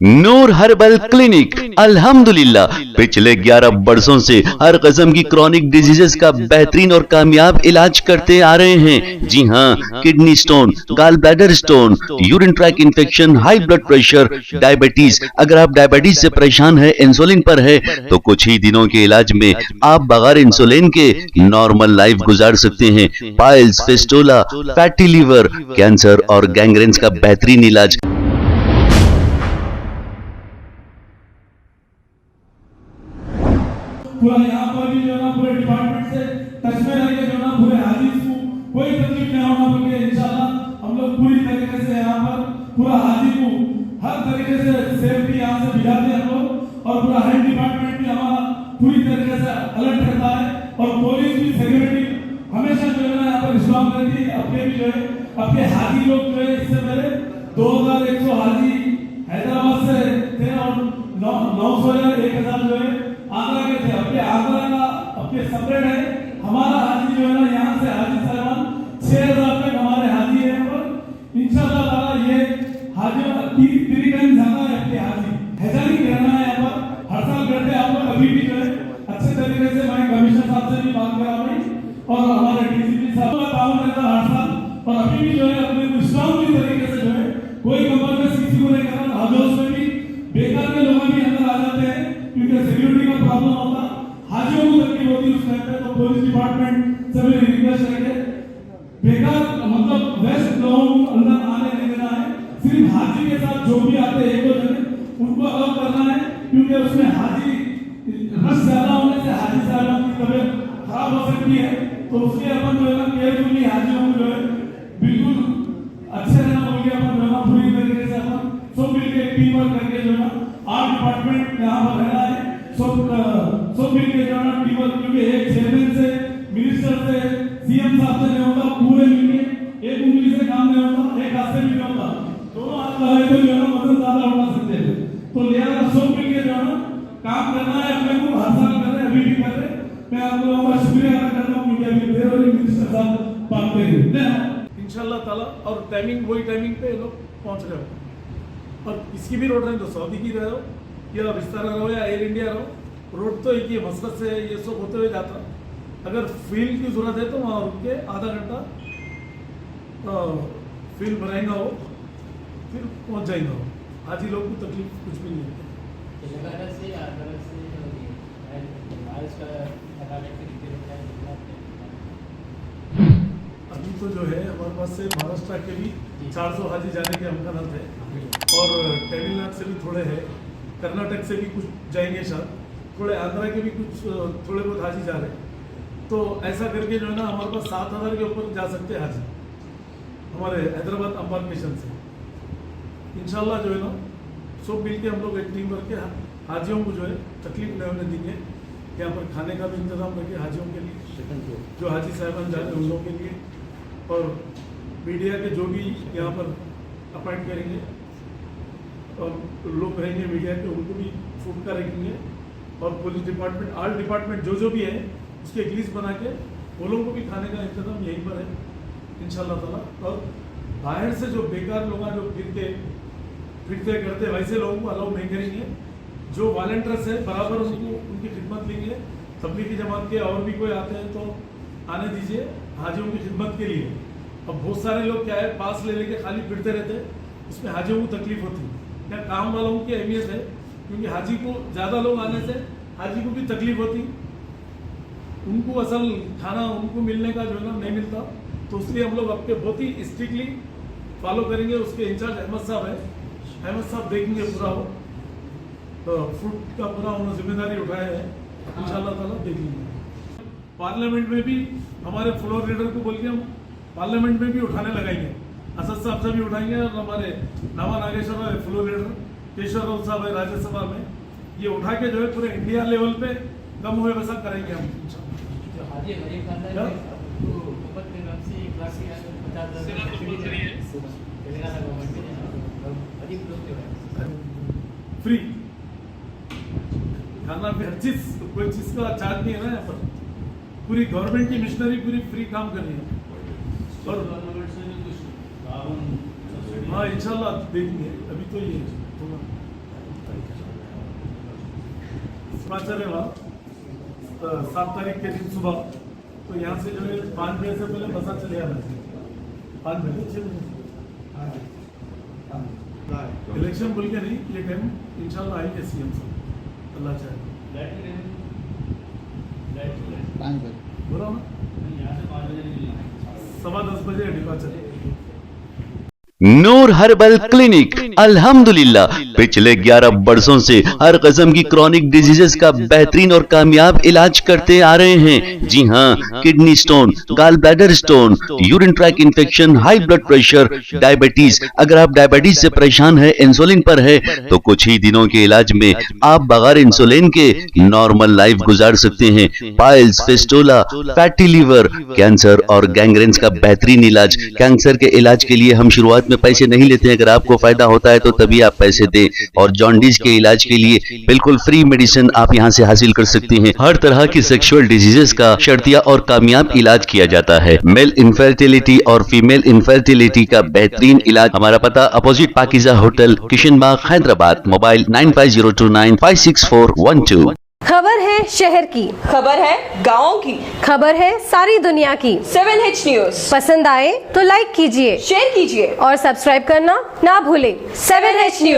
नूर herbal clinic अल्हम्दुलिल्लाह पिछले 11 बरसों से हर किस्म की क्रॉनिक डिजीजेस का बेहतरीन और कामयाब इलाज करते आ रहे हैं। जी हाँ, kidney stone, gall bladder stone, urine track infection, high blood pressure, diabetes. अगर आप डायबिटीज से परेशान है, इंसुलिन पर है, तो कुछ ही दिनों के इलाज में आप बगैर इंसुलिन के नॉर्मल लाइफ गुजार सकते हैं। Piles, fistula, fatty liver, cancer और गैंग्रेन्स का बेहतरीन इलाज। पूरा यहाँ पर भी जो है ना पूरे डिपार्टमेंट से टच में रहेंगे, जो ना पूरे हाजिर को कोई तकलीफ नहीं होना बल्कि इंशाल्लाह हम लोग पूरी तरीके से यहाँ पर पूरा हाजिर को हर तरीके से सेफ्टी यहाँ से भिजाते हैं हम लोग। और पूरा हेल्थ डिपार्टमेंट भी हमारा पूरी तरीके से अलर्ट रहता है और पुलिस भी सिक्योरिटी हमेशा जो है ना यहाँ पर इस्लाम रहती है। अपने भी जो है अपने हाजी लोग जो है इससे पहले 2100 हाजी हैदराबाद से थे और 900 या 1000 जो है आगरा के थे। अपने आगरा का अपने सेपरेट है। हमारा हाजी जो है ना यहाँ से हाजी साहबान 6000 तक हमारे हाजी है। पर इंशाल्लाह ताला ये हाजी तीन ज्यादा है अपने हाजी हैजारी रहना है यहाँ पर हर साल करते हैं। आप लोग अभी भी जो है अच्छे तरीके से मैं कमिश्नर साहब से भी बात कर रहा हूँ और हमारे डीसीपी साहब का काम रहता है हर साल। और अभी भी जो है अपने इस्लामी तरीके से जो है कोई कम्प्रोमाइज किसी को नहीं करना। हाजोस में भी बेकार के लोग भी अंदर आ जाते हैं क्योंकि सिक्योरिटी का प्रॉब्लम होता, हाजियों को तकलीफ होती उस टाइम पे। तो पुलिस डिपार्टमेंट से भी रिक्वेस्ट है कि बेकार मतलब वेस्ट लोगों को अंदर आने नहीं देना है। सिर्फ हाजी के साथ जो भी आते हैं एक दो जने उनको अलग करना है क्योंकि उसमें हाजी रश ज्यादा होने से हाजी साहब की तबीयत खराब हो सकती है। तो उसके अपन जो है ना केयरफुली हाजियों को जो है बिल्कुल अच्छे से बोल के अपन जो है ना पूरी तरीके से अपन सब मिलकर एक टीम वर्क करके जो है ना 8 डिपार्टमेंट यहाँ पर रहना है। सब मिलकर जो है ना टीम वर्क, क्योंकि एक चेयरमैन से मिनिस्टर से सीएम साहब से नहीं होता, पूरे मिलके एक उंगली से काम नहीं होता, एक हाथ से भी नहीं होता। दोनों हाथ लगाए तो जो है ना मदद ज्यादा उठा सकते हैं। तो लिहाजा सब मिलके जो है ना काम करना है। अपने को हर साल कर रहे हैं, अभी भी कर रहे हैं। मैं आप लोगों का शुक्रिया अदा करता हूँ क्योंकि अभी देर हो रही मिनिस्टर साहब बात करेंगे इंशाल्लाह ताला। और टाइमिंग वही टाइमिंग पे लोग पहुंच रहे हो। और किसी भी रोड रहे तो सऊदी की रहे हो या विस्तारा रहो या एयर इंडिया रहो, रोड तो एक ही मसरत से ये सब होते हुए जाता। अगर फील्ड की जरूरत है तो वहाँ रुक के आधा घंटा फील्ड बनाएंगा हो, फिर पहुँच जाएंगा हो। हाजी लोग को तकलीफ कुछ भी नहीं है। अभी तो जो है हमारे पास से महाराष्ट्र के भी 400 हाजी जाने के अमकानात है और तमिलनाडु से भी थोड़े हैं, कर्नाटक से भी कुछ जाएंगे शायद, थोड़े आंध्रा के भी कुछ थोड़े बहुत हाजी जा रहे हैं। तो ऐसा करके जो है ना हमारे पास 7000 के ऊपर जा सकते हैं हाजी हमारे हैदराबाद अम्बारकेशन से। इंशाल्लाह जो है ना सब मिल के हम लोग एक टीम करके हाजियों को जो है तकलीफ नहीं होने देंगे। यहाँ पर खाने का भी इंतजाम करके हाजियों के लिए जो हाजी साहबान जा रहे हैं उन लोगों के लिए, और मीडिया के जो भी यहाँ पर अपॉइंट करेंगे और लोग रहेंगे मीडिया के उनको भी फूड का रखेंगे। और पुलिस डिपार्टमेंट ऑल डिपार्टमेंट जो भी है उसकी एक लिस्ट बना के वो लोगों को भी खाने का इंतजाम यहीं पर है इंशाल्लाह ताला। और बाहर से जो बेकार लोग जो फिरते करते वैसे लोगों को अलाउ नहीं करेंगे। जो वॉलंटियर्स है बराबर उनको उनकी खिदमत लेंगे। तबलीगी जमात के और भी कोई आते हैं तो आने दीजिए हाजियों की खिदमत के लिए। अब बहुत सारे लोग क्या है पास ले लेके खाली फिरते रहते हैं, उसमें हाजियों को तकलीफ होती है। क्या काम वालों की अहमियत है क्योंकि हाजी को ज़्यादा लोग आने से हाजी को भी तकलीफ होती, उनको असल खाना उनको मिलने का जो है ना नहीं मिलता। तो इसलिए हम लोग आपके बहुत ही स्ट्रिक्टली फॉलो करेंगे। उसके इंचार्ज अहमद साहब है, अहमद साहब देखेंगे पूरा हो तो फूड का पूरा उन्होंने जिम्मेदारी उठाया है इंशाल्लाह ताला देख लेंगे। पार्लियामेंट में भी हमारे फ्लोर लीडर को बोल के हम पार्लियामेंट में भी उठाने लगाएंगे। असद साहब से भी उठाएंगे और हमारे नामा नागेश्वर है फ्लोर लीडर, केशवर राव साहब है राज्यसभा में, ये उठा के जो है पूरे इंडिया लेवल पे कम हुए वैसा करेंगे हम। फ्री खाना भी हर चीज, कोई चीज का चार्ज नहीं है ना यहाँ पर। पूरी गवर्नमेंट की मिशनरी पूरी फ्री काम कर रही है। और हाँ इंशाल्लाह देखेंगे, अभी तो ये थोड़ा डिस्पैचर है वहाँ 7 तारीख के दिन सुबह, तो यहाँ से जो है 5 बजे से पहले बसा चले आना चाहिए। 5 बजे 6 बजे इलेक्शन बोल के नहीं, ये टाइम इंशाल्लाह आएंगे सीएम साहब, अल्लाह चाहे। बोलो ना, 10:15 बजे डिपार्चर। नूर हर्बल क्लिनिक अल्हम्दुलिल्लाह पिछले 11 वर्षों से हर किस्म की क्रॉनिक डिजीजेस का बेहतरीन और कामयाब इलाज करते आ रहे हैं। जी हाँ, kidney stone, gall bladder stone, urine track infection, high blood pressure, diabetes. अगर आप डायबिटीज से परेशान है, इंसुलिन पर है, तो कुछ ही दिनों के इलाज में आप बगैर इंसुलिन के नॉर्मल लाइफ गुजार सकते हैं। Piles, fistula, fatty liver, cancer और गैंग्रेन्स का बेहतरीन इलाज। कैंसर के इलाज के लिए हम शुरुआत में पैसे नहीं लेते हैं, अगर आपको फायदा होता है तो तभी आप पैसे दें। और जॉन्डिस के इलाज के लिए बिल्कुल फ्री मेडिसिन आप यहां से हासिल कर सकते हैं। हर तरह की सेक्सुअल डिजीजेस का शर्तिया और कामयाब इलाज किया जाता है। मेल इनफर्टिलिटी और फीमेल इनफर्टिलिटी का बेहतरीन इलाज। हमारा पता अपोजिट पाकिजा होटल, किशनबाग, हैदराबाद। मोबाइल 9502956412। खबर है शहर की, खबर है गाँव की, खबर है सारी दुनिया की। 7H न्यूज पसंद आए तो लाइक कीजिए, शेयर कीजिए और सब्सक्राइब करना ना भूलें। 7H news.